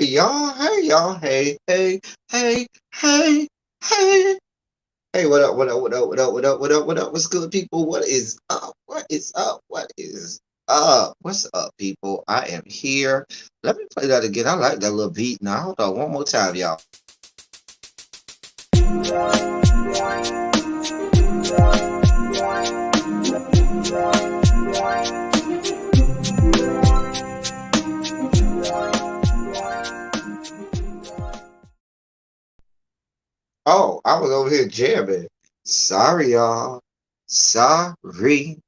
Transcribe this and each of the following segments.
Hey y'all, hey y'all, hey, hey, hey, hey, hey. Hey, what up, what up, what up, what up, what up, what up, what up? What's good, people? What is up? What is up? What is up? What's up, people? I am here. Let me play that again. I like that little beat. Now, hold on one more time, y'all. Oh, I was over here jamming. Sorry, y'all. Sorry.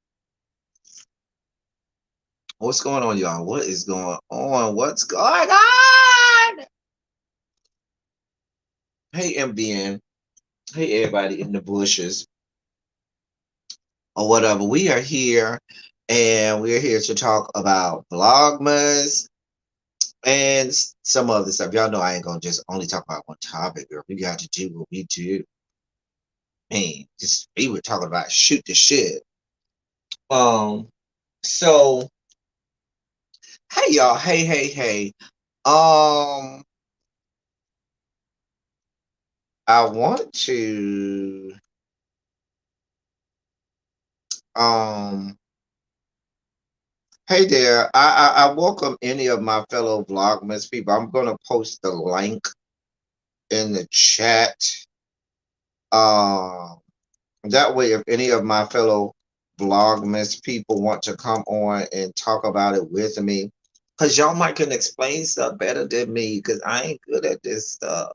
What's going on, y'all? What is going on? What's going on? Hey, MBN. Hey, everybody in the bushes or whatever. We are here and we're here to talk about Vlogmas and some other stuff. Y'all know I ain't gonna just only talk about one topic, girl. We got to do what we do. Man, just we were talking about shoot the shit. Um, so hey y'all, hey, hey, hey. Um, I want to um hey there. I welcome any of my fellow Vlogmas people. I'm gonna post the link in the chat. Um, that way, if any of my fellow Vlogmas people want to come on and talk about it with me, because y'all might can explain stuff better than me, because I ain't good at this stuff.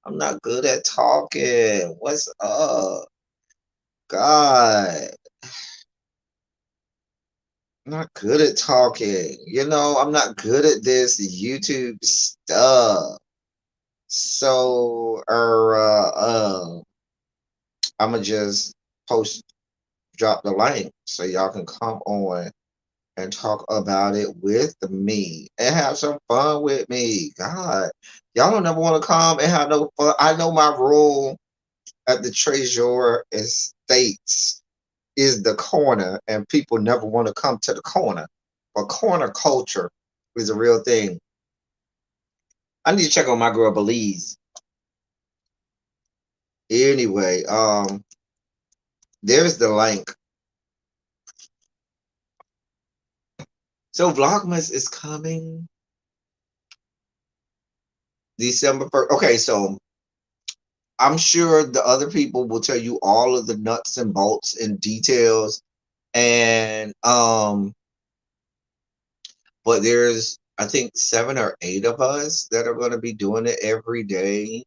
I'm not good at talking. What's up? God, I'm not good at talking. I'm not good at this YouTube stuff. So, I'ma just post drop the link so y'all can come on and talk about it with me and have some fun with me. God, y'all don't never want to come and have no fun. I know my rule at the Treasure Estates is the corner, and people never want to come to the corner. But corner culture is a real thing. I need to check on my girl Belize. Anyway, there's the link. So Vlogmas is coming December 1st. Okay, so I'm sure the other people will tell you all of the nuts and bolts and details. And but there's I think 7 or 8 of us that are going to be doing it every day.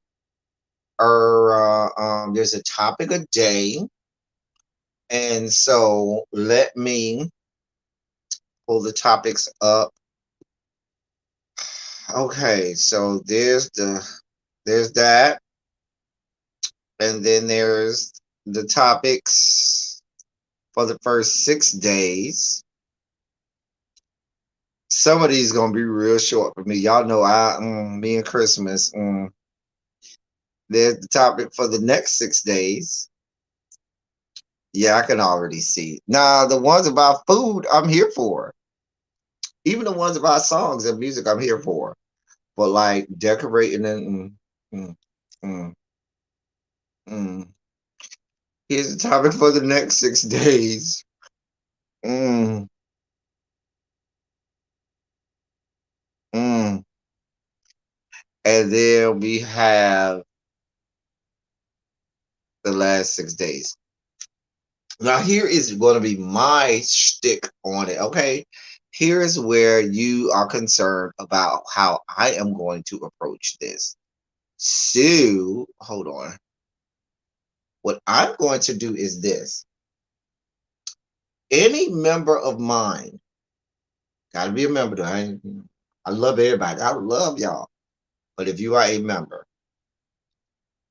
Or there's a topic a day. And so let me pull the topics up. Okay, so there's that. And then there's the topics for the first 6 days. Some of these gonna be real short for me. Y'all know me and Christmas. There's the topic for the next 6 days. Yeah, I can already see. Now the ones about food, I'm here for. Even the ones about songs and music, I'm here for. But like decorating and mm, mm, mm. Here's the topic for the next 6 days. Mm, mm. And then we have the last 6 days. Now, here is going to be my shtick on it, okay? Here is where you are concerned about how I am going to approach this. So, hold on. What I'm going to do is this. Any member of mine, gotta be a member, though. I love everybody. I love y'all. But if you are a member,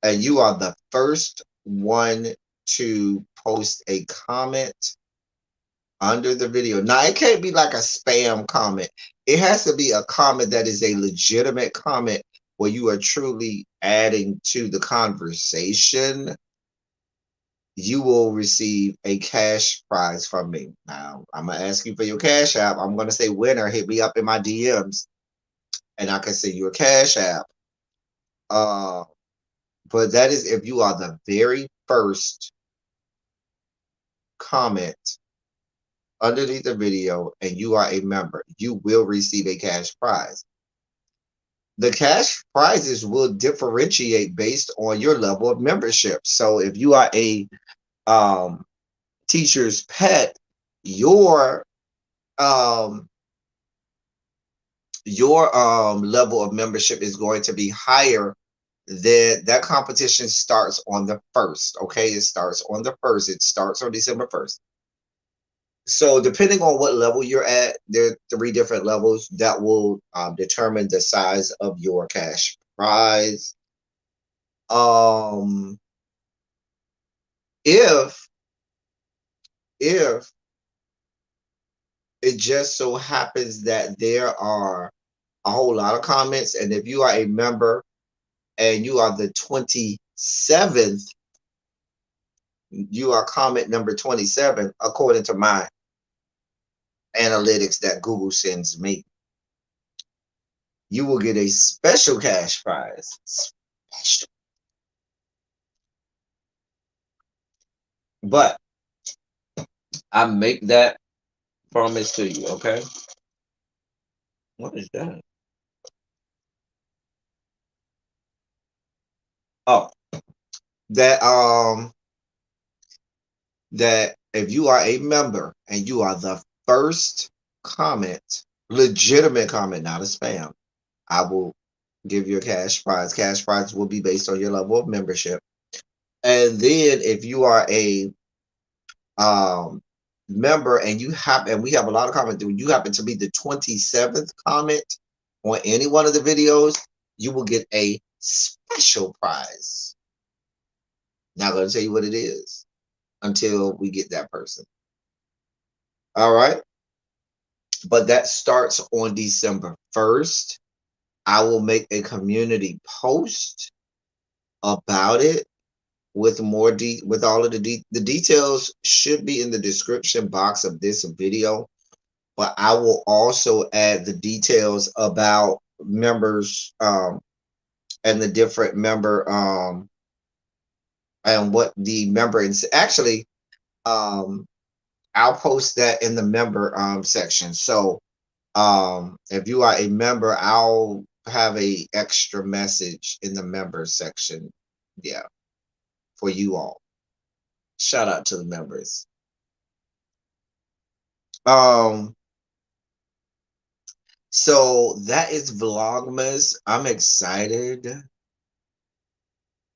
and you are the first one to post a comment under the video. Now, it can't be like a spam comment. It has to be a comment that is a legitimate comment where you are truly adding to the conversation. You will receive a cash prize from me. Now, I'm going to ask you for your Cash App. I'm going to say winner. Hit me up in my DMs. and I can send you a Cash App. Uh, but that is if you are the very first comment underneath the video and you are a member, you will receive a cash prize. The cash prizes will differentiate based on your level of membership. So if you are a teacher's pet, your um level of membership is going to be higher. That competition starts on the 1st. Okay, it starts on the 1st. It starts on December 1st. So depending on what level you're at, there are 3 different levels that will determine the size of your cash prize. If if it just so happens that there are a whole lot of comments, and if you are a member and you are the 27th, you are comment number 27 according to my analytics that Google sends me, you will get a special cash prize. Special. But I make that promise to you, okay? What is that? Oh, that that if you are a member and you are the first comment, legitimate comment, not a spam, I will give you a cash prize. Cash prize will be based on your level of membership. And then if you are a um member and we have a lot of comments, you happen to be the 27th comment on any one of the videos, you will get a special prize. Not going to tell you what it is until we get that person. All right. But that starts on December 1st. I will make a community post about it with more with all of the details should be in the description box of this video, but I will also add the details about members and the different member and what the member is actually I'll post that in the member section. So if you are a member, I'll have a extra message in the member section, yeah, for you all. Shout out to the members. So that is Vlogmas. I'm excited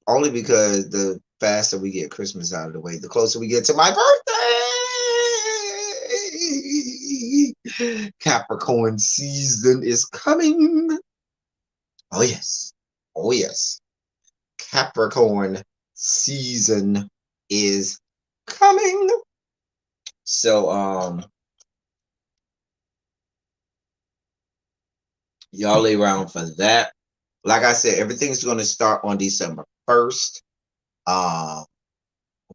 only because the faster we get Christmas out of the way, the closer we get to my birthday. Capricorn season is coming. Oh yes. Oh yes. Capricorn season is coming. So y'all lay around for that. Like I said, everything's going to start on December 1st.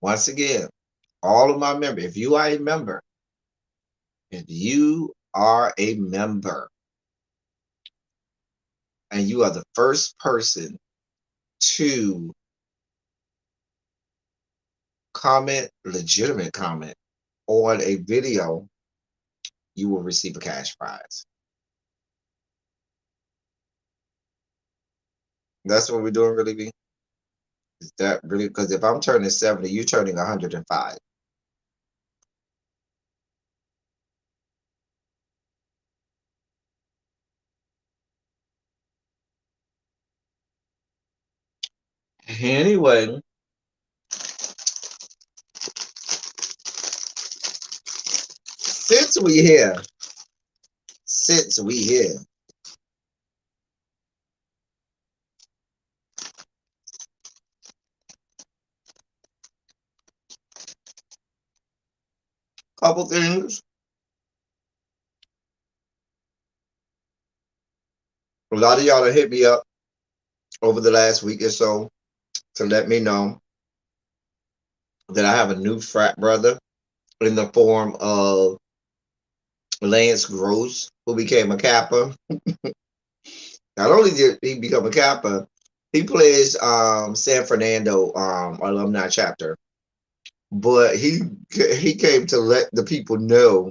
Once again, all of my members, if you are a member, and you are the first person to comment, legitimate comment on a video, you will receive a cash prize. That's what we're doing, really, B? Is that really? Because if I'm turning 70, you're turning 105. Anyway, since we here, couple things. A lot of y'all have hit me up over the last week or so to let me know that I have a new frat brother in the form of Lance Gross, who became a Kappa. Not only did he become a Kappa, he plays San Fernando alumni chapter, but he came to let the people know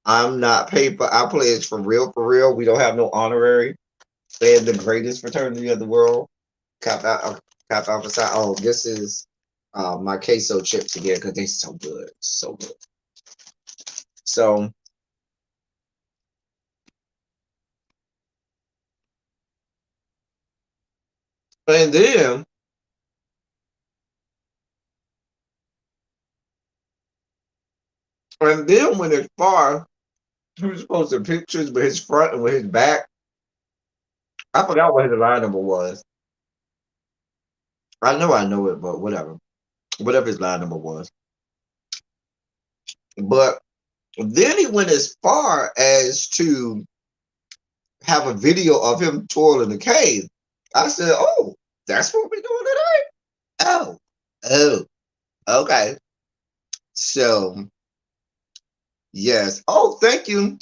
I'm not paper. I pledge for real, for real. We don't have no honorary. They're the greatest fraternity of the world. Kappa Alpha Psi. Oh, this is my queso chips again because they so good, so good. So and when it's far, he was posting pictures with his front and with his back. I forgot what his line number was. I know it, but whatever. Whatever his line number was. But then he went as far as to have a video of him twirling the cave. I said, "Oh, that's what we're doing today." Oh, oh, okay. So yes. Oh, thank you.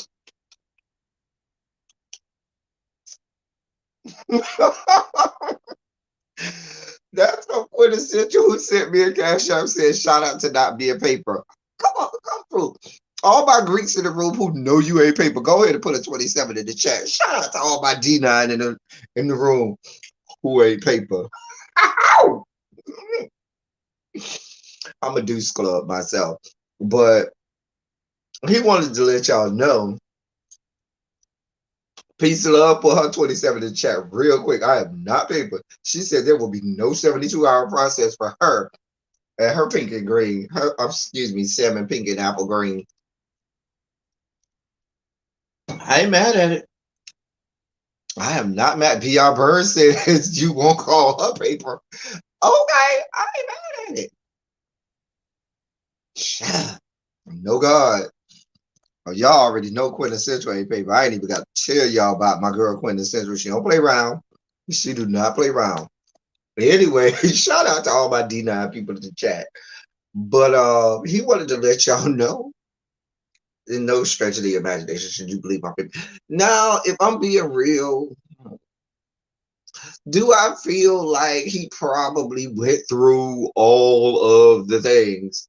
That's so quintessential. Who sent me a cash app said, "Shout out to not being paper." Come on, come through. All my Greeks in the room who know you ain't paper, go ahead and put a 27 in the chat. Shout out to all my D9 in the room who ain't paper. I'm a Deuce Club myself. But he wanted to let y'all know. Peace and love, put her 27 in the chat real quick. I am not paper. She said there will be no 72-hour process for her and her pink and green. Her, excuse me, salmon pink and apple green. I ain't mad at it. I am not mad. PR Bird says you won't call her paper. Okay, I ain't mad at it. No God. Oh, y'all already know Quintessential ain't paper. I ain't even got to tell y'all about my girl Quintessential. She don't play around. She do not play around. Anyway, shout out to all my D9 people in the chat. But he wanted to let y'all know, in no stretch of the imagination, should you believe my paper. Now, if I'm being real, do I feel like he probably went through all of the things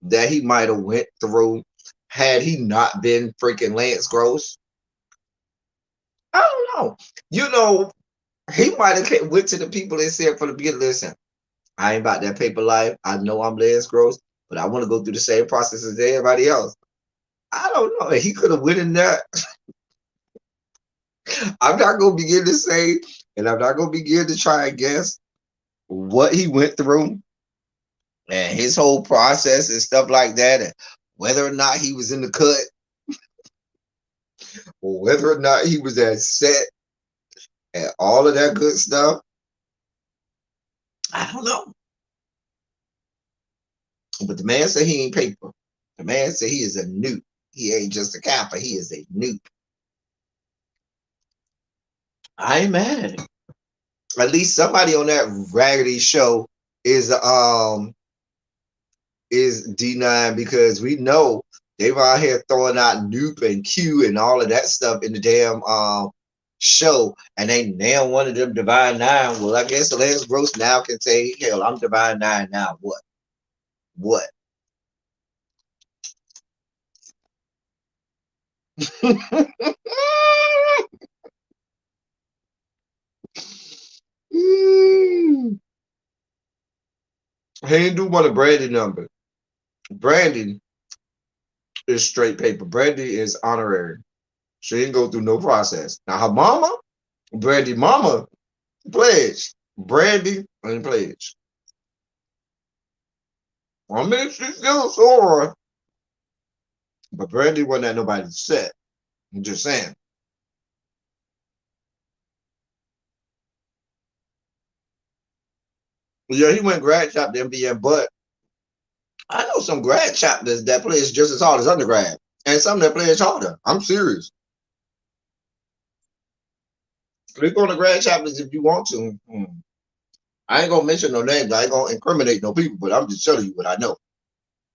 that he might have went through had he not been freaking Lance Gross? I don't know. You know, he might have went to the people and said for the beginning, listen, I ain't about that paper life. I know I'm Lance Gross, but I want to go through the same process as everybody else. I don't know. He could have went in there. I'm not going to begin to say, and I'm not going to begin to try and guess what he went through and his whole process and stuff like that, and whether or not he was in the cut, or whether or not he was at set, and all of that good stuff. I don't know. But the man said he ain't paper. The man said he is a nuke. He ain't just a Kappa. He is a nuke. I ain't mad at it. At least somebody on that raggedy show is D9, because we know they were out here throwing out Noop and Q and all of that stuff in the damn show, and ain't now one of them Divine Nine. Well, I guess Lance Gross now can say, hell, I'm Divine Nine now. What? What? He ain't do one of Brandy number. Brandy is straight paper. Brandy is honorary. She didn't go through no process. Now her mama, Brandy mama, pledged. Brandy ain't pledged. I mean, she's still a soror, but Brandy wasn't at nobody's set. I'm just saying. Yeah, he went grad chapter to MBM, but I know some grad chapters that plays just as hard as undergrad, and some that plays harder. I'm serious. Click on the grad chapters if you want to. I ain't gonna mention no names. I ain't gonna incriminate no people, but I'm just telling you what I know.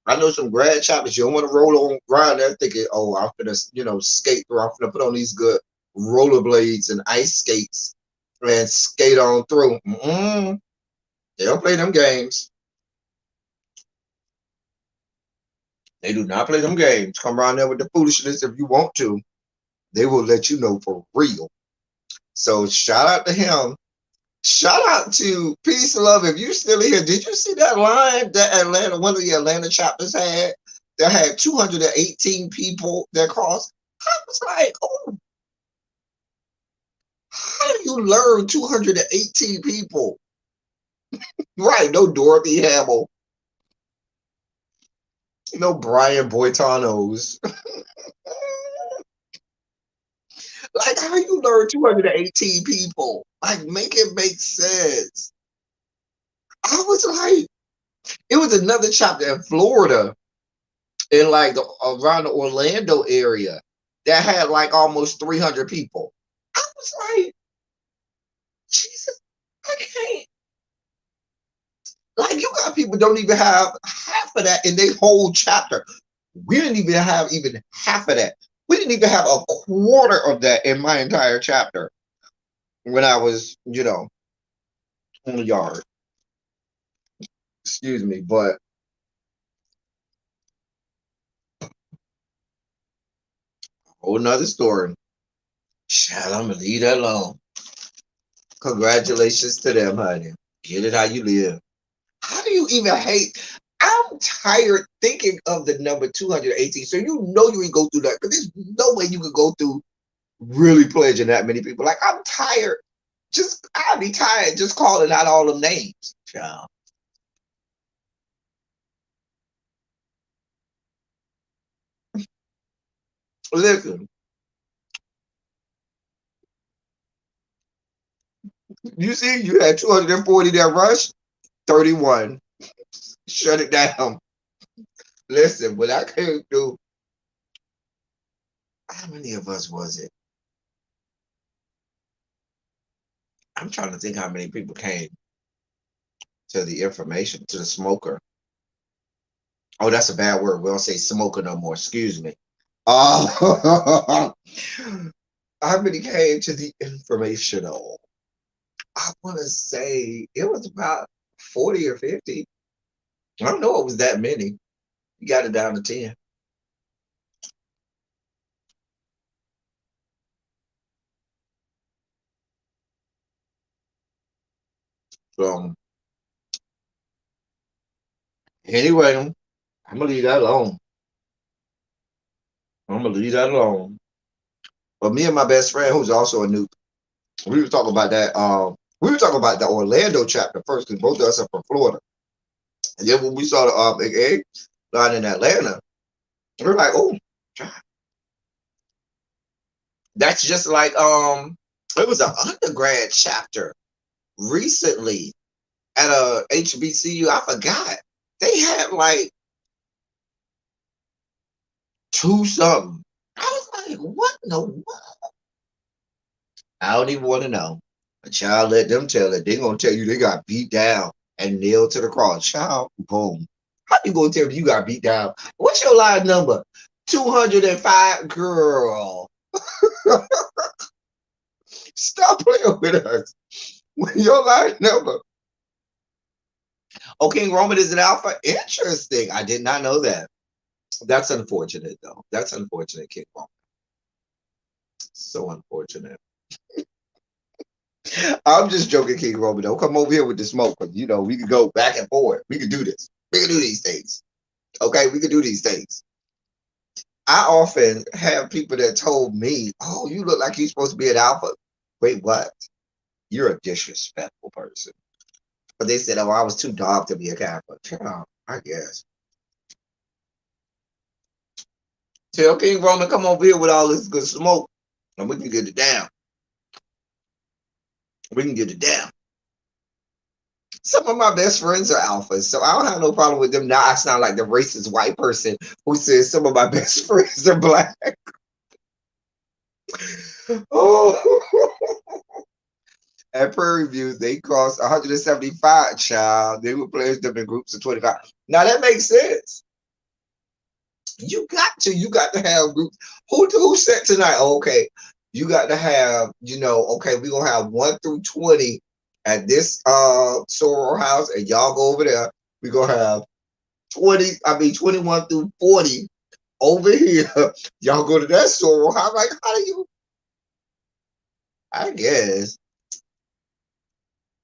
I know some grad chapters. You don't want to roll on around there thinking, "Oh, I'm gonna, skate through. I'm gonna put on these good rollerblades and ice skates and skate on through. They don't play them games. They do not play them games. Come around there with the foolishness if you want to. They will let you know for real. So shout out to him. Shout out to Peace and Love. If you're still here, did you see that line that one of the Atlanta chapters had? That had 218 people that crossed. I was like, oh, how do you learn 218 people? Right, no Dorothy Hamill, no Brian Boitanos. Like, how you learn 218 people? Like, make it make sense. I was like, it was another chapter in Florida, in like around the Orlando area, that had like almost 300 people. I was like, Jesus, I can't. Like, you got people don't even have half of that in their whole chapter. We didn't even have even half of that. We didn't even have a quarter of that in my entire chapter when I was, on the yard. Excuse me, but whole nother story. Child, I'm gonna leave that alone. Congratulations to them, honey. Get it how you live. How do you even hate? I'm tired thinking of the number 218. So you can go through that, because there's no way you could go through really pledging that many people. Like, I'm tired. I'll be tired just calling out all them names. Child. Listen, you see, you had 240 that rushed, 31. Shut it down. Listen, when I came through, how many of us was it? I'm trying to think how many people came to the information, to the smoker. Oh, that's a bad word. We don't say smoker no more. Excuse me. Oh, how many came to the informational? I want to say it was about 40 or 50. I don't know it was that many. You got it down to 10. So anyway, I'm gonna leave that alone. I'm gonna leave that alone. But me and my best friend, who's also a noob, we were talking about that. We were talking about the Orlando chapter first, because both of us are from Florida. And then when we saw the big egg line in Atlanta, we were like, oh, that's just like it was an undergrad chapter recently at a HBCU. I forgot. They had like two something. I was like, what in the world? I don't even want to know. A child, let them tell it. They're gonna tell you they got beat down and nailed to the cross. Child, boom. How you gonna tell me you got beat down? What's your line number? 205, girl. Stop playing with us. Your line number. Oh, King Roman is an alpha. Interesting. I did not know that. That's unfortunate, though. That's unfortunate, King Roman. So unfortunate. I'm just joking, King Roman. Don't come over here with the smoke, because we can go back and forth. We can do this. We can do these things. Okay, we can do these things. I often have people that told me, "Oh, you look like you're supposed to be an alpha." Wait, what? You're a disrespectful person. But they said, "Oh, I was too dark to be a Kappa." Oh, I guess. Tell King Roman come over here with all this good smoke, and we can get it down. We can get it down. Some of my best friends are alphas, so I don't have no problem with them. Now I sound like the racist white person who says some of my best friends are black. Oh, at Prairie View, they cost 175, child. They would place them in groups of 25. Now that makes sense. You got to have groups. Who said tonight? Oh, okay, You got to have, okay, we're gonna have 1 through 20 at this soror house, and y'all go over there. We're gonna have 21 through 40 over here. Y'all go to that soror house. Like, how do you? I guess.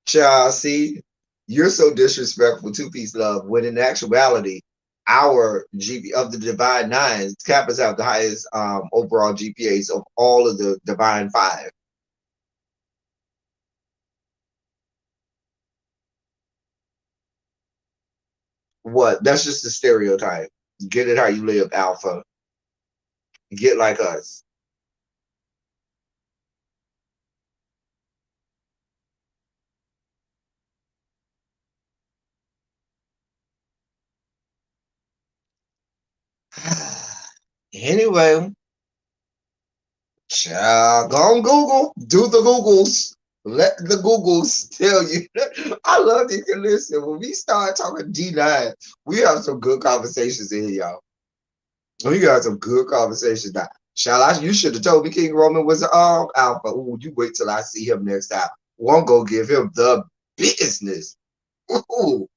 Child, see, you're so disrespectful to Peace Love, when in actuality, our GP of the Divine Nines, Kappas have the highest overall GPAs of all of the Divine Five. What? That's just a stereotype. Get it how you live, Alpha. Get like us. Anyway, child, go on Google. Do the Googles. Let the Googles tell you. I love you can listen. When we start talking D9, we have some good conversations in here, y'all. We got some good conversations now. Shall I? You should have told me King Roman was Alpha. Ooh, you wait till I see him next time. Won't go give him the business. Ooh.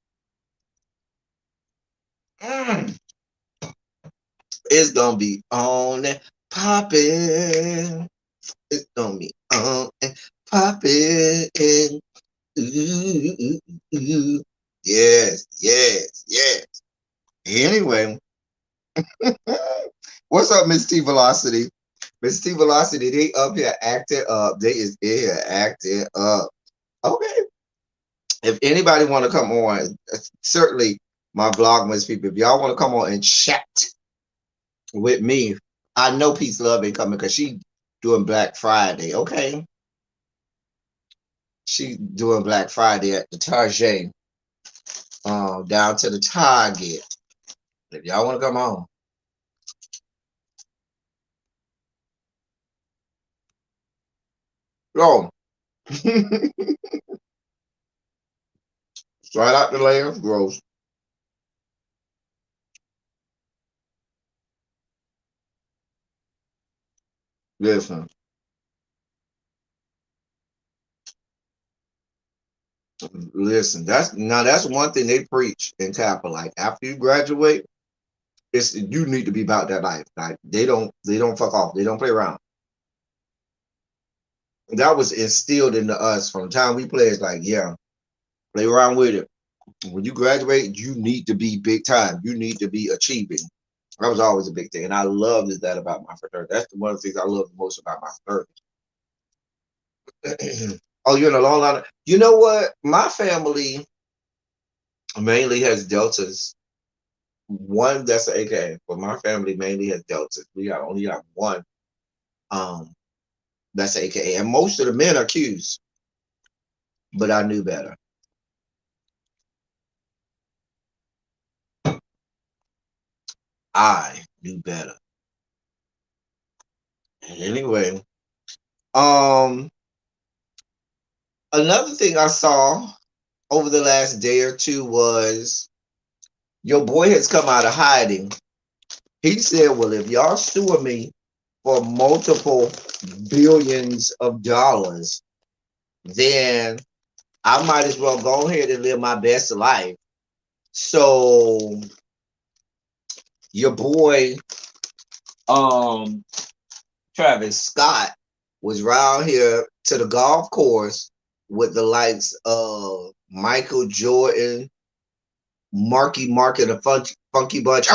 Mm. It's gonna be on and popping. It's gonna be on and popping. Ooh, ooh, ooh. Yes, yes, yes. Anyway, what's up, Miss T Velocity? Miss T Velocity, they up here acting up. They is here acting up. Okay. If anybody want to come on, certainly my Vlogmas people, if y'all want to come on and chat with me, I know Peace Love ain't coming because she doing Black Friday. Okay. She doing Black Friday at the Target, down to the Target. If y'all want to come on. Go. Right out the layer, gross. Listen, listen. That's one thing they preach in Kappa. Like after you graduate, it's you need to be about that life. Like they don't fuck off. They don't play around. That was instilled into us from the time we played. It's like, yeah, play around with it. When you graduate, you need to be big time. You need to be achieving. That was always a big thing, and I loved that about my fraternity. That's one of the things I love the most about my fraternity. Oh, you're in a long line. You know what? My family mainly has deltas. One that's an AKA, but my family mainly has deltas. We only got one um that's an AKA, and most of the men are Qs. But I knew better. I knew better. Anyway, um, another thing I saw over the last day or two was your boy has come out of hiding. He said, "Well, if y'all sue me for multiple billions of dollars, then I might as well go ahead and live my best life." So your boy, um, Travis Scott was round here to the golf course with the likes of Michael Jordan, Marky Mark and the Funky Bunch,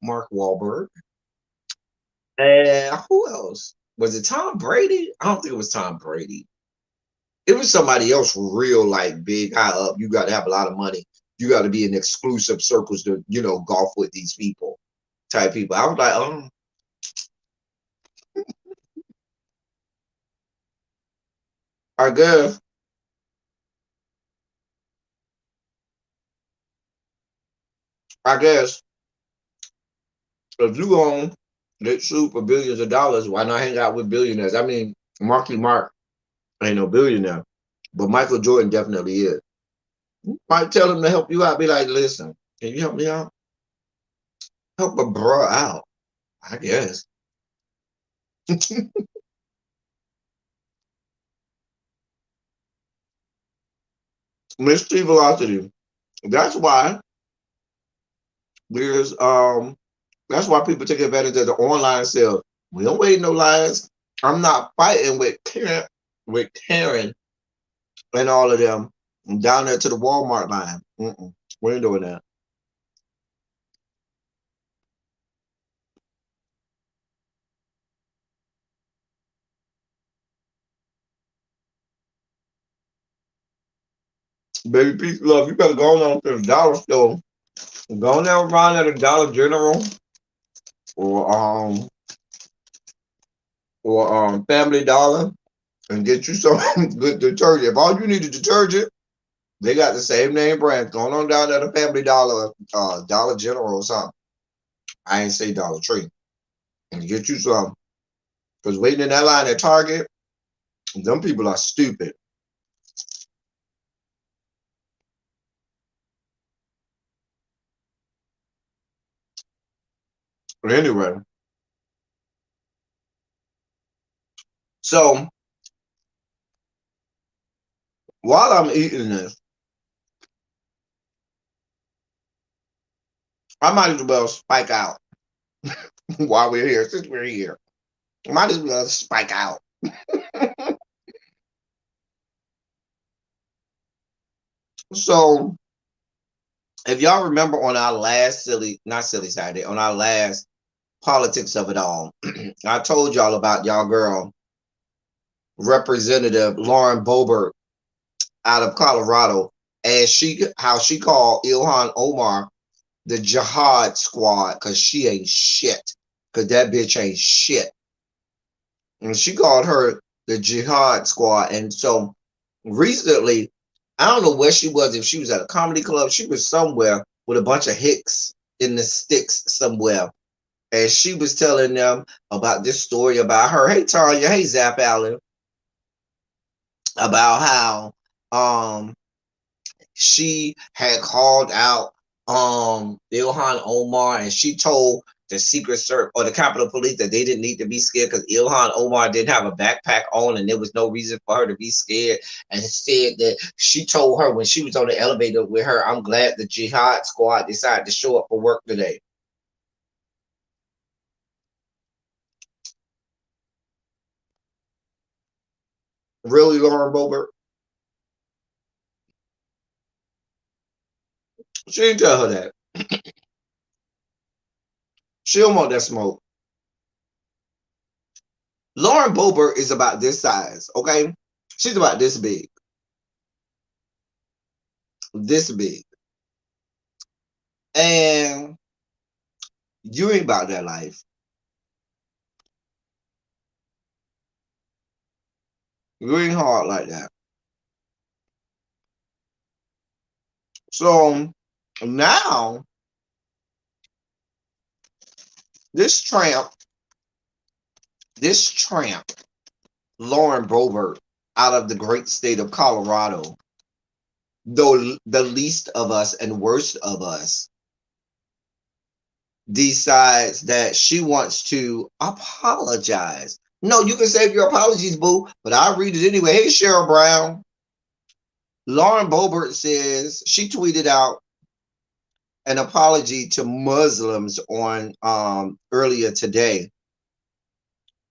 Mark Wahlberg, and who else? Was it Tom Brady? I don't think it was Tom Brady. It was somebody else real like big high up. You got to have a lot of money. You got to be in exclusive circles to, golf with these people type people. I was like, I guess, I guess if you own get sued for billions of dollars, why not hang out with billionaires? I mean, Marky Mark ain't no billionaire, but Michael Jordan definitely is. You might tell him to help you out. Be like, listen, can you help me out? Help a bro out, I guess. Mystery velocity. That's why there's that's why people take advantage of the online sales. We don't wait no lines. I'm not fighting with Karen and all of them down there to the Walmart line. We ain't doing that. Baby, peace, love. You better go on to the dollar store. Go down around at the Dollar General or Family Dollar and get you some good detergent. If all you need is detergent, they got the same name brand. Going on down at the Family Dollar, Dollar General or something. I ain't say Dollar Tree. And get you some. Because waiting in that line at Target, them people are stupid. But anyway, so while I'm eating this, I might as well spike out while we're here. Since we're here, I might as well spike out. So if y'all remember on our last not silly Saturday, on our last politics of it all, I told y'all about y'all girl, Representative Lauren Boebert out of Colorado, and how she called Ilhan Omar the Jihad Squad because she ain't shit. Because that bitch ain't shit. And she called her the Jihad Squad. And so recently, I don't know where she was, if she was at a comedy club, she was somewhere with a bunch of hicks in the sticks somewhere. And she was telling them about this story about her. Hey, Tanya. Hey, Zap Allen. About how she had called out Ilhan Omar, and she told the Secret Service or the Capitol Police that they didn't need to be scared because Ilhan Omar didn't have a backpack on and there was no reason for her to be scared, and said that she told her when she was on the elevator with her, I'm glad the Jihad Squad decided to show up for work today. Really, Lauren Boebert? She didn't tell her that. She don't want that smoke. Lauren Boebert is about this size, okay? She's about this big. This big. And you ain't about that life. You ain't hard like that. So now this tramp, Lauren Boebert, out of the great state of Colorado, though the least of us and worst of us, decides that she wants to apologize. No, you can save your apologies, boo, but I'll read it anyway. Hey, Cheryl Brown. Lauren Boebert says she tweeted out an apology to Muslims on earlier today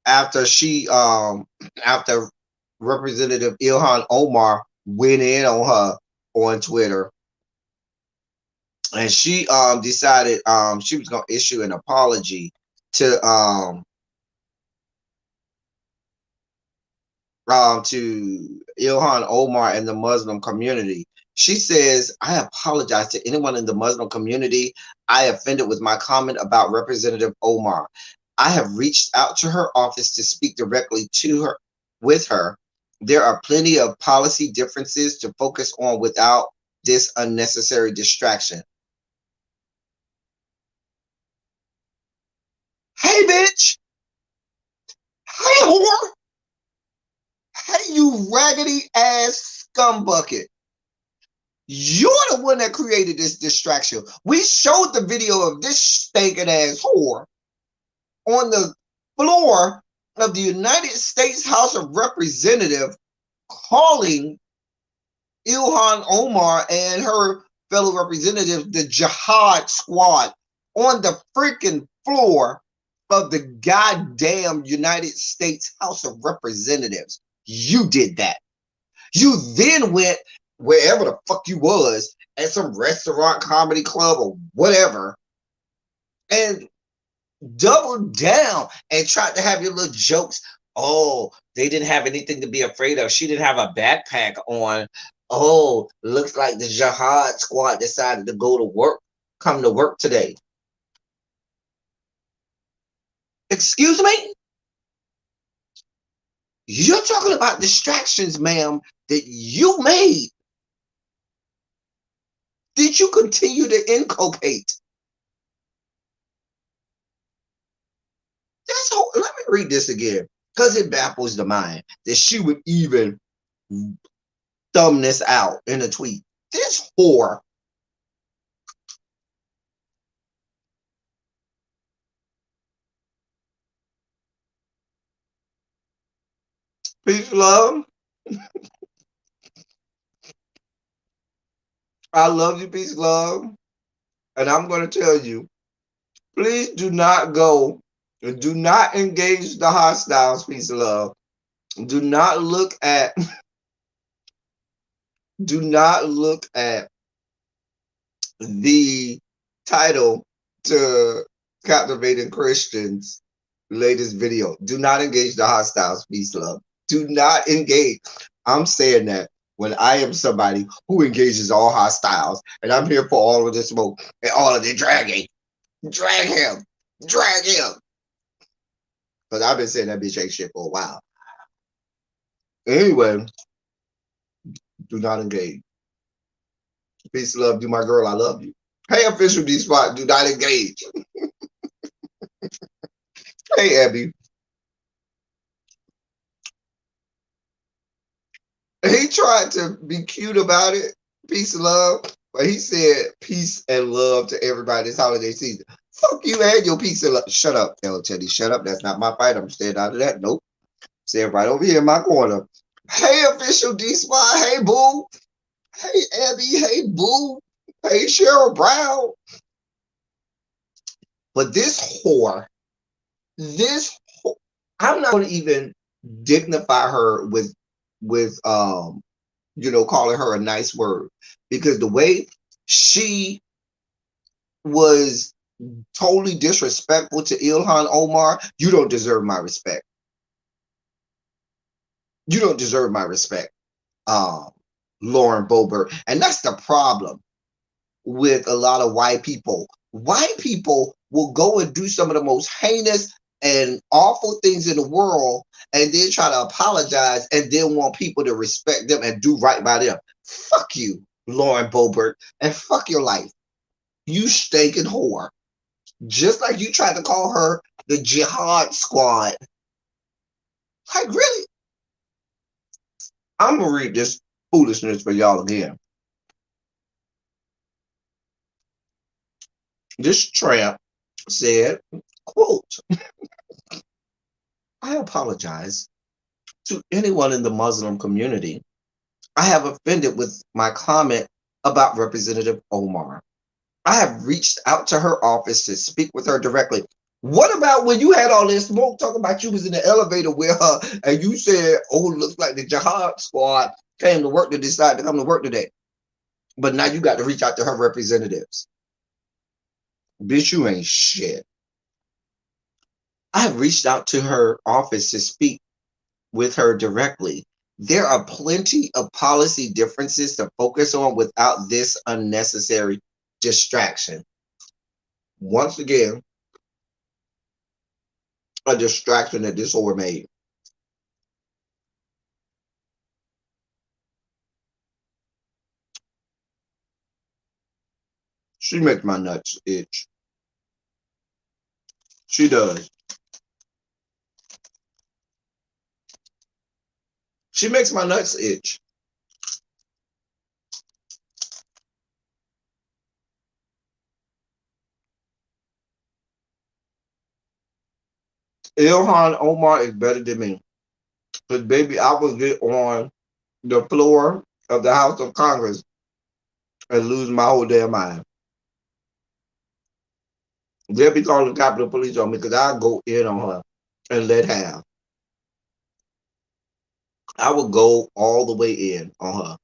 after Representative Ilhan Omar went in on her on Twitter, and she decided she was going to issue an apology to Ilhan Omar and the Muslim community. She says, I apologize to anyone in the Muslim community I offended with my comment about Representative Omar. I have reached out to her office to speak directly to her with her. There are plenty of policy differences to focus on without this unnecessary distraction. Hey, bitch. Hey, whore. Hey, you raggedy ass scumbucket. You're the one that created this distraction. We showed the video of this stinking ass whore on the floor of the United States House of Representatives calling Ilhan Omar and her fellow representatives, the Jihad Squad, on the freaking floor of the goddamn United States House of Representatives. You did that. You then went wherever the fuck you was, at some restaurant, comedy club, or whatever, and doubled down and tried to have your little jokes. Oh, they didn't have anything to be afraid of. She didn't have a backpack on. Oh, looks like the Jihad Squad decided to go to work, come to work today. Excuse me? You're talking about distractions, ma'am, that you made. Did you continue to inculcate? Let me read this again, because it baffles the mind that she would even thumb this out in a tweet. This whore. Peace, love. I love you, peace, love. And I'm going to tell you, please do not go, do not engage the hostiles, peace, love. Do not look at, do not look at the title to Captivating Christians latest video. Do not engage the hostiles, peace, love. Do not engage. I'm saying that when I am somebody who engages all hostiles, and I'm here for all of the smoke and all of the dragging. Drag him. Drag him. Because I've been saying that bitch ain't shit for a while. Anyway, do not engage. Peace, love, you my girl. I love you. Hey, official Dee'sSpot, do not engage. Hey, Abby. He tried to be cute about it. Peace and love. But he said peace and love to everybody this holiday season. Fuck you and your peace and love. Shut up, L Teddy. Shut up. That's not my fight. I'm staying out of that. Nope. Stay right over here in my corner. Hey, official Dee'sSpot. Hey, boo. Hey, Abby. Hey, boo. Hey, Cheryl Brown. But this whore, I'm not going to even dignify her with calling her a nice word, because the way she was totally disrespectful to Ilhan Omar, you don't deserve my respect. You don't deserve my respect, Lauren Boebert. And that's the problem with a lot of white people. White people will go and do some of the most heinous and awful things in the world, and then try to apologize and then want people to respect them and do right by them. Fuck you, Lauren Boebert, and fuck your life. You stinking whore. Just like you tried to call her the Jihad Squad. Like, really? I'm going to read this foolishness for y'all again. This tramp said, quote, I apologize to anyone in the Muslim community I have offended with my comment about Representative Omar. I have reached out to her office to speak with her directly. What about when you had all this smoke talking about you was in the elevator with her and you said, oh, it looks like the Jihad Squad came to work to decide to come to work today. But now you got to reach out to her representatives. Bitch, you ain't shit. I have reached out to her office to speak with her directly. There are plenty of policy differences to focus on without this unnecessary distraction. Once again, a distraction that this whore made. She makes my nuts itch. She does. She makes my nuts itch. Ilhan Omar is better than me. Because, baby, I will get on the floor of the House of Congress and lose my whole damn mind. They'll be calling the Capitol Police on me because I'll go in on her and let have. I will go all the way in on her.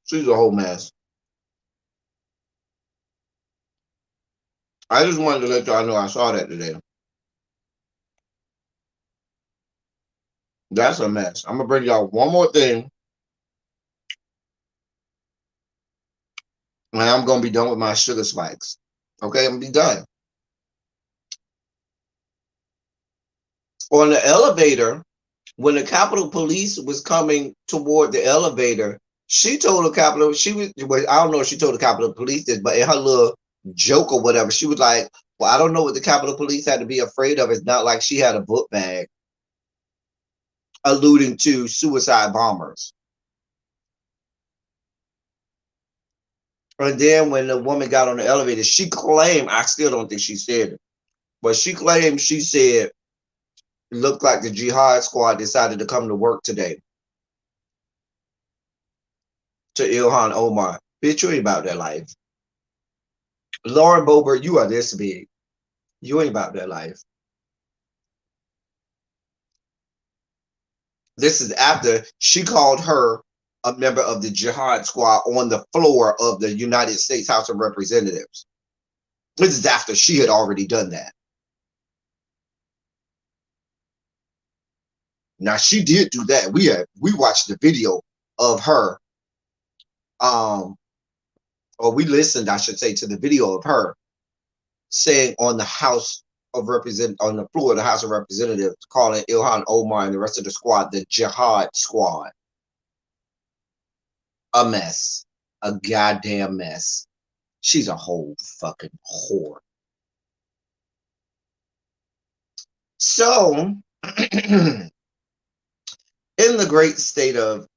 She's a whole mess. I just wanted to let y'all know I saw that today. That's a mess. I'm gonna bring y'all one more thing, and I'm gonna be done with my sugar spikes. Okay, I'm gonna be done. On the elevator, when the Capitol Police was coming toward the elevator, she told the Capitol, she was, well, I don't know if she told the Capitol Police this, but in her little joke or whatever, she was like, well, I don't know what the Capitol Police had to be afraid of. It's not like she had a book bag, alluding to suicide bombers. And then when the woman got on the elevator, she claimed, I still don't think she said it, but she claimed she said, it looked like the jihad squad decided to come to work today to Ilhan Omar. Bitch, you ain't about that life. Lauren Boebert, you are this big. You ain't about that life. This is after she called her a member of the jihad squad on the floor of the United States House of Representatives. This is after she had already done that. Now she did do that. We watched the video of her, or we listened, I should say, to the video of her saying on the on the floor of the House of Representatives, calling Ilhan Omar and the rest of the squad the jihad squad. A mess. A goddamn mess. She's a whole fucking whore. So, in the great state of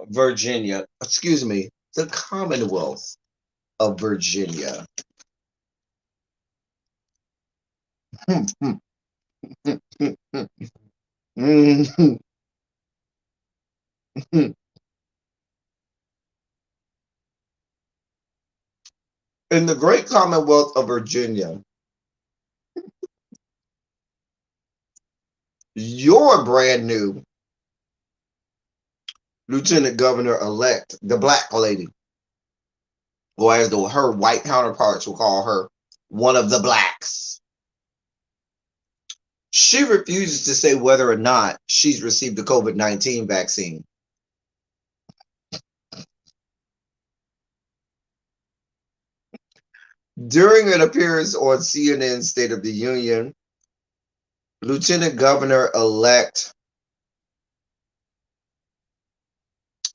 Virginia, excuse me, the Commonwealth of Virginia. In the great Commonwealth of Virginia, your brand new Lieutenant Governor-elect, the black lady, or as her white counterparts will call her, one of the blacks. She refuses to say whether or not she's received the COVID-19 vaccine. During an appearance on CNN's State of the Union, Lieutenant Governor-elect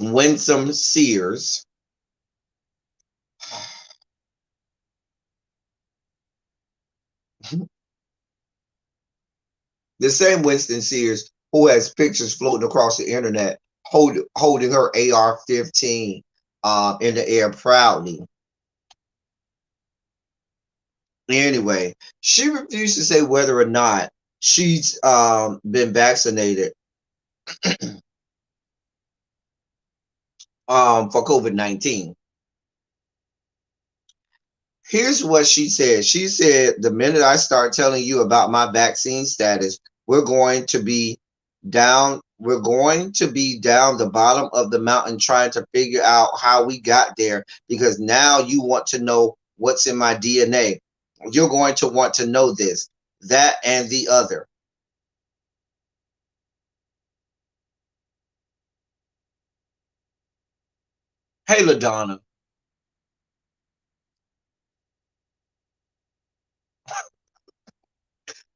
Winsome Sears the same Winston Sears who has pictures floating across the internet holding her AR-15 in the air proudly. Anyway, she refused to say whether or not she's been vaccinated for COVID-19. Here's what she said. She said, the minute I start telling you about my vaccine status, we're going to be down the bottom of the mountain trying to figure out how we got there, because now you want to know what's in my DNA. You're going to want to know this, that, and the other. Hey, LaDonna.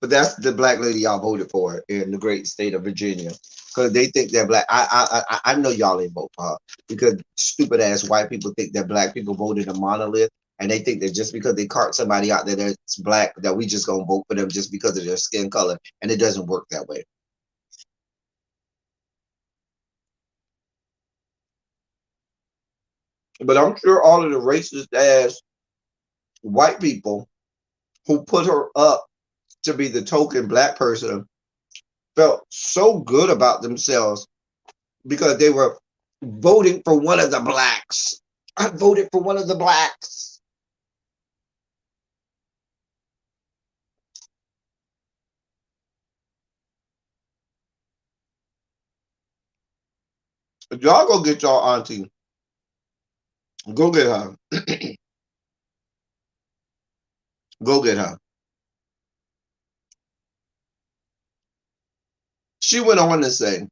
But that's the black lady y'all voted for in the great state of Virginia, because they think they're black. I know y'all ain't vote for her because stupid ass white people think that black people voted a monolith, and they think that just because they cart somebody out there that's black that we just gonna vote for them just because of their skin color, and it doesn't work that way. But I'm sure all of the racist ass white people who put her up to be the token black person felt so good about themselves because they were voting for one of the blacks. I voted for one of the blacks. Y'all go get y'all auntie. Go get her. Go get her. She went on to say,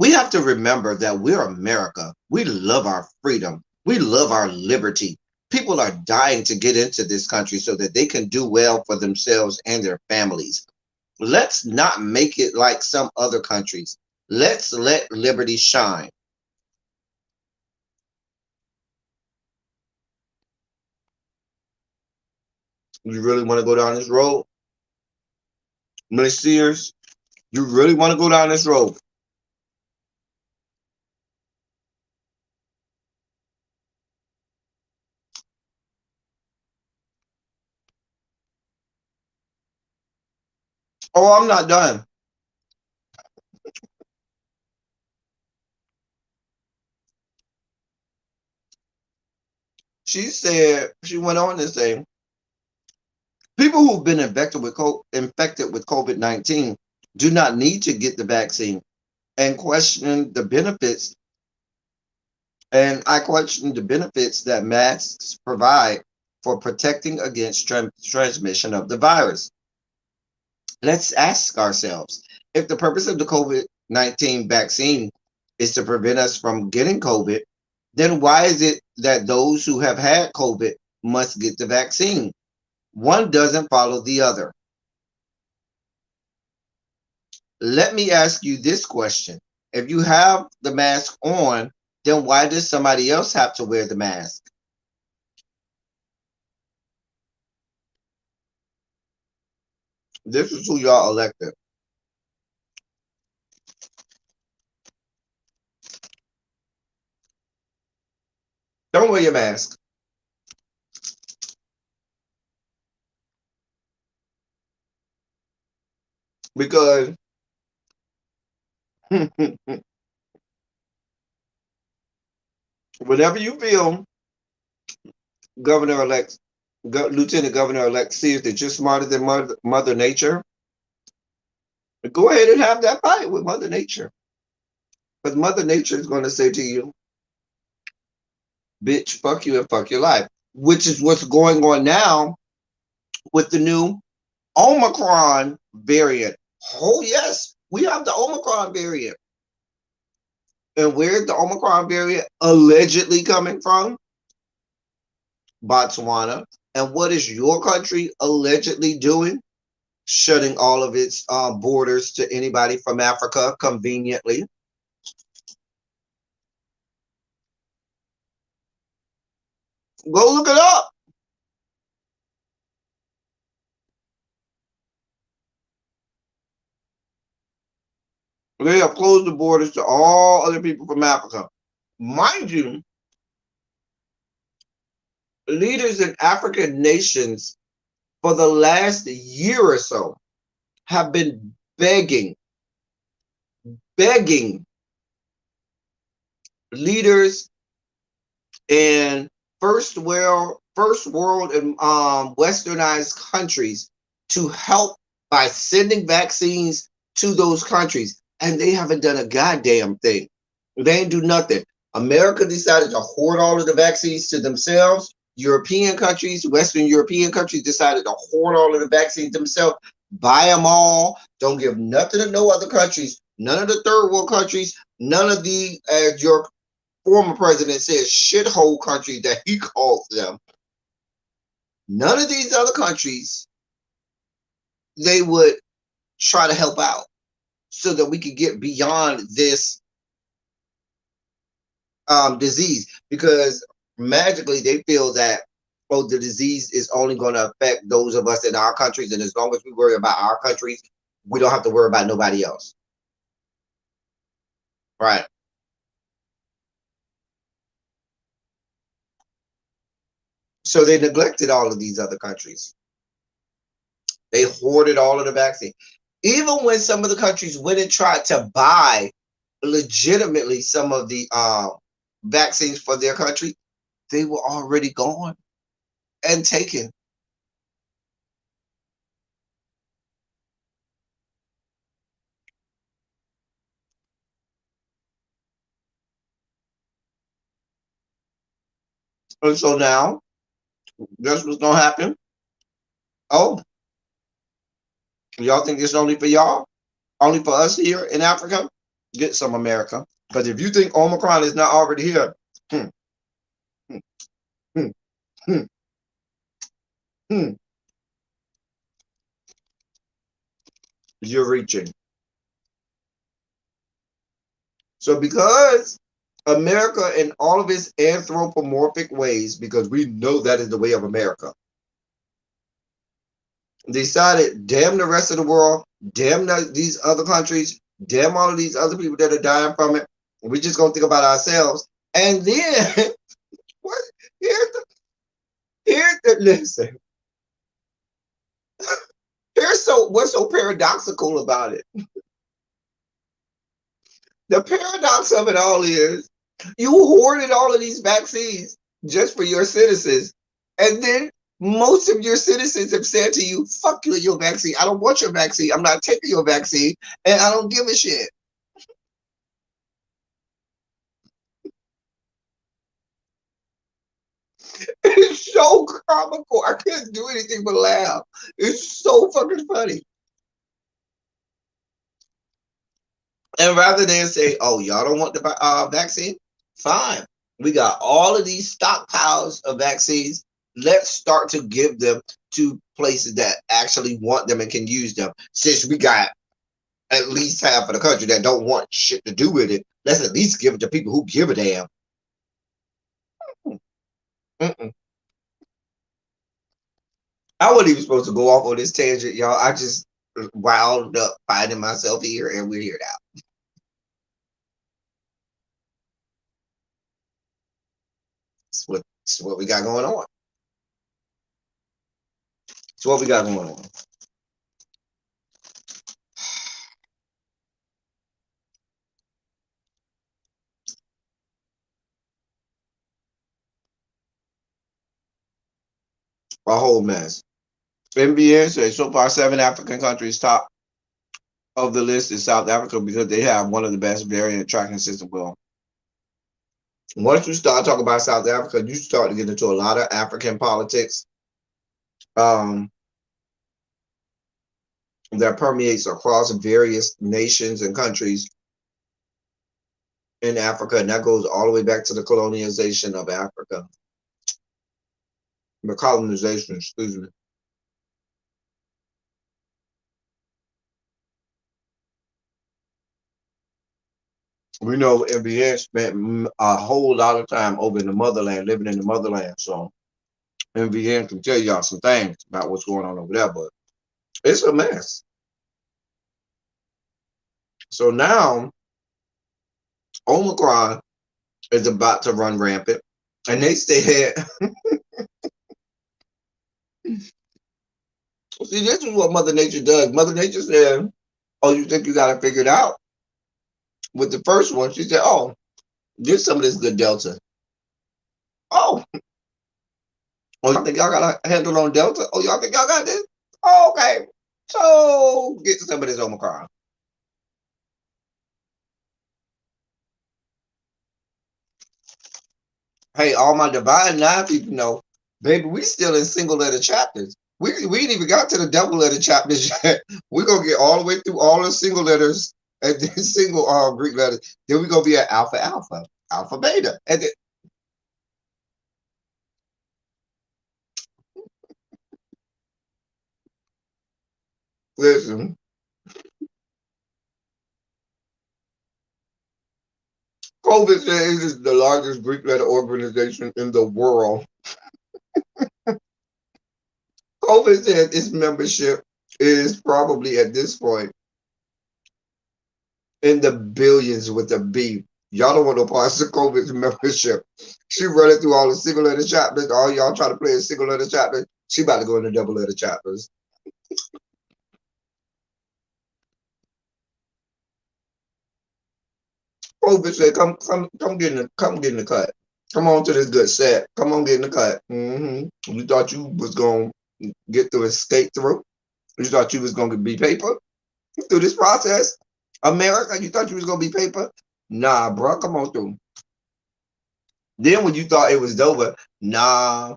we have to remember that we're America. We love our freedom. We love our liberty. People are dying to get into this country so that they can do well for themselves and their families. Let's not make it like some other countries. Let's let liberty shine. You really want to go down this road? Miss Sears, you really want to go down this road? Oh, I'm not done. She said, she went on to say, people who've been infected with COVID-19 do not need to get the vaccine and question the benefits. And I question the benefits that masks provide for protecting against transmission of the virus. Let's ask ourselves, if the purpose of the COVID-19 vaccine is to prevent us from getting COVID, then why is it that those who have had COVID must get the vaccine? One doesn't follow the other. Let me ask you this question. If you have the mask on, then why does somebody else have to wear the mask? This is who y'all elected. Don't wear your mask because whenever you feel Governor-elect, Lieutenant Governor-elect sees that you're smarter than Mother Nature, go ahead and have that fight with Mother Nature. But Mother Nature is going to say to you, bitch, fuck you and fuck your life, which is what's going on now with the new Omicron variant. Oh, yes, we have the Omicron variant. And where's the Omicron variant allegedly coming from? Botswana. And what is your country allegedly doing? Shutting all of its borders to anybody from Africa conveniently. Go look it up. They have closed the borders to all other people from Africa. Mind you, leaders in African nations for the last year or so have been begging leaders in first world and westernized countries to help by sending vaccines to those countries, and they haven't done a goddamn thing. They ain't do nothing. America decided to hoard all of the vaccines to themselves. European countries, Western European countries decided to hoard all of the vaccines themselves, buy them all, don't give nothing to no other countries, none of the third world countries, none of the, as your former president says, shithole countries that he calls them. None of these other countries, they would try to help out so that we could get beyond this disease, because magically they feel that, oh, the disease is only going to affect those of us in our countries, and as long as we worry about our countries, we don't have to worry about nobody else. Right. So they neglected all of these other countries. They hoarded all of the vaccine. Even when some of the countries went and tried to buy legitimately some of the vaccines for their country, they were already gone and taken. And so now, guess what's gonna happen? Oh, y'all think it's only for y'all? Only for us here in Africa? Get some, America. Because if you think Omicron is not already here, hmm, hmm, hmm, hmm, hmm, you're reaching. So because America in all of its anthropomorphic ways, because we know that is the way of America, decided, damn the rest of the world, damn these other countries, damn all of these other people that are dying from it. We're just gonna think about ourselves. And then what? Here's the listen. What's so paradoxical about it. The paradox of it all is you hoarded all of these vaccines just for your citizens, and then most of your citizens have said to you, "Fuck you, your vaccine. I don't want your vaccine. I'm not taking your vaccine, and I don't give a shit." It's so comical. I couldn't do anything but laugh. It's so fucking funny. And rather than say, "Oh, y'all don't want the vaccine," fine. We got all of these stockpiles of vaccines. Let's start to give them to places that actually want them and can use them. Since we got at least half of the country that don't want shit to do with it, let's at least give it to people who give a damn. Mm-mm. I wasn't even supposed to go off on this tangent, y'all. I just wound up finding myself here, and we're here now. It's what we got going on. It's what we got going on. A whole mess. NBN says so far 7 African countries top of the list is South Africa because they have one of the best variant tracking systems. Well, once you start talking about South Africa, you start to get into a lot of African politics um, that permeates across various nations and countries in Africa, and that goes all the way back to the colonization of Africa. The colonization, excuse me. We know MBN spent a whole lot of time over in the motherland, living in the motherland. So MBN can tell y'all some things about what's going on over there, but it's a mess. So now Omicron is about to run rampant, and they said, "See, this is what Mother Nature does." Mother Nature said, "Oh, you think you got it figured out?" With the first one, she said, "Oh, there's some of this good Delta. Oh, oh, y'all think y'all got a handle on Delta? Oh, y'all think y'all got this? Oh, okay. So get some of this Omicron." Hey, all my Divine Nine people know, baby, we still in single letter chapters. We ain't even got to the double letter chapters yet. We're gonna get all the way through all the single letters and then single Greek letters. Then we're gonna be at alpha alpha, alpha beta. And then, listen, COVID says it is the largest Greek letter organization in the world. COVID said its membership is probably at this point in the billions with a B. Y'all don't want no parts of COVID's membership. She running through all the single letter chapters. All y'all trying to play a single letter chapter. She about to go into double letter chapters. Over said, come get in the cut. Come on to this good set. Come on, get in the cut. You thought you was gonna get through and skate through. You thought you was gonna be paper through this process. America, you thought you was gonna be paper? Nah, bro, come on through. Then when you thought it was over, nah,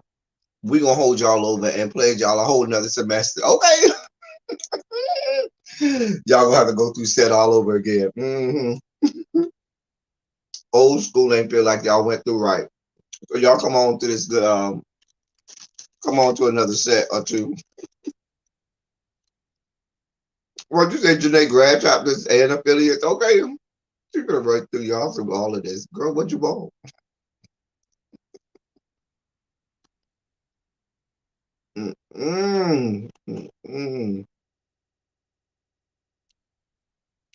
we gonna hold y'all over and pledge y'all a whole nother semester. Okay. Y'all gonna have to go through set all over again. Old school ain't feel like y'all went through right. So y'all come on to this good come on to another set or two. What you say, Janae grad chapters and affiliates? Okay. You're gonna run through y'all through all of this. Girl, what you want?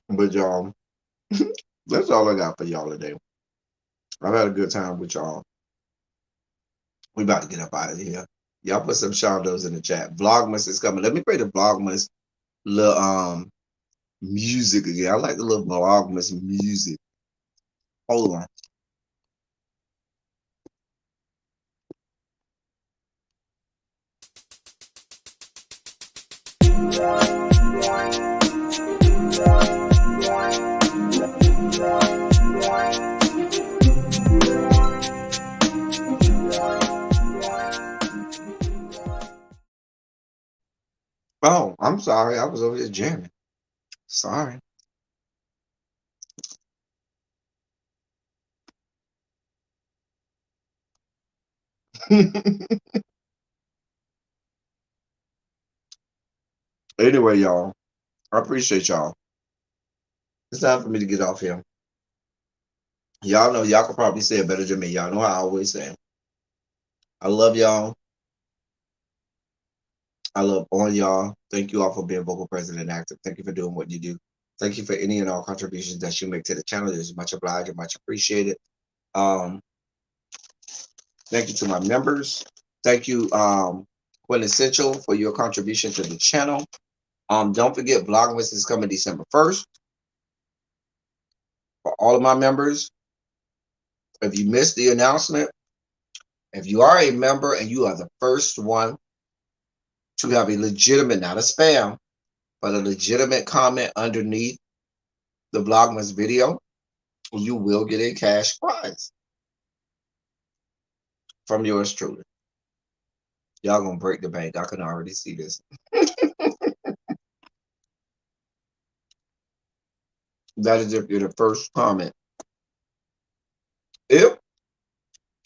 But y'all, that's all I got for y'all today. I've had a good time with y'all. We about to get up out of here. Y'all put some shondos in the chat. Vlogmas is coming. Let me play the Vlogmas little music again. I like the little Vlogmas music. Hold on. Oh, I'm sorry. I was over here jamming. Sorry. Anyway, y'all, I appreciate y'all. It's time for me to get off here. Y'all know y'all can probably say it better than me. Y'all know how I always say. I love y'all. I love all y'all. Thank you all for being vocal, present, and active. Thank you for doing what you do. Thank you for any and all contributions that you make to the channel. It is much obliged and much appreciated. Um, thank you to my members. Thank you, Quintessential, for your contribution to the channel. Don't forget, Vlogmas is coming December 1st. For all of my members, if you missed the announcement, if you are a member and you are the first one to have a legitimate, not a spam, but a legitimate comment underneath the Vlogmas video, you will get a cash prize from yours truly. Y'all gonna break the bank. I can already see this. That is if you're the first comment. If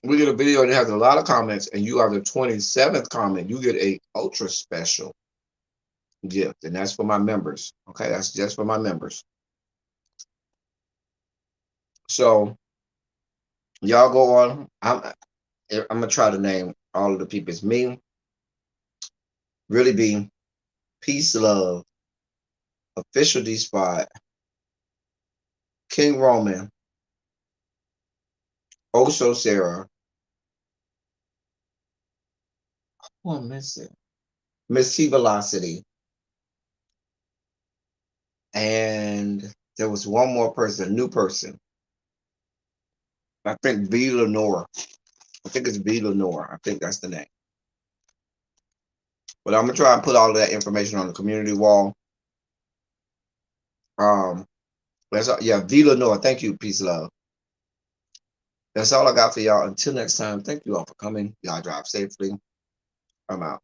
we get a video that has a lot of comments and you are the 27th comment, you get a ultra special gift, and that's for my members. Okay, that's just for my members. So y'all go on. I'm gonna try to name all of the people. It's me, Really Be, Peace Love, Official Dee'sSpot, King Roman, Also Sara. Who am I missing? Miss T Velocity. And there was one more person, a new person. I think V Lenore. I think it's V Lenore. I think that's the name. But I'm gonna try and put all of that information on the community wall. That's all, yeah, V Lenore. Thank you, peace, love. That's all I got for y'all. Until next time, thank you all for coming. Y'all drive safely. I'm out.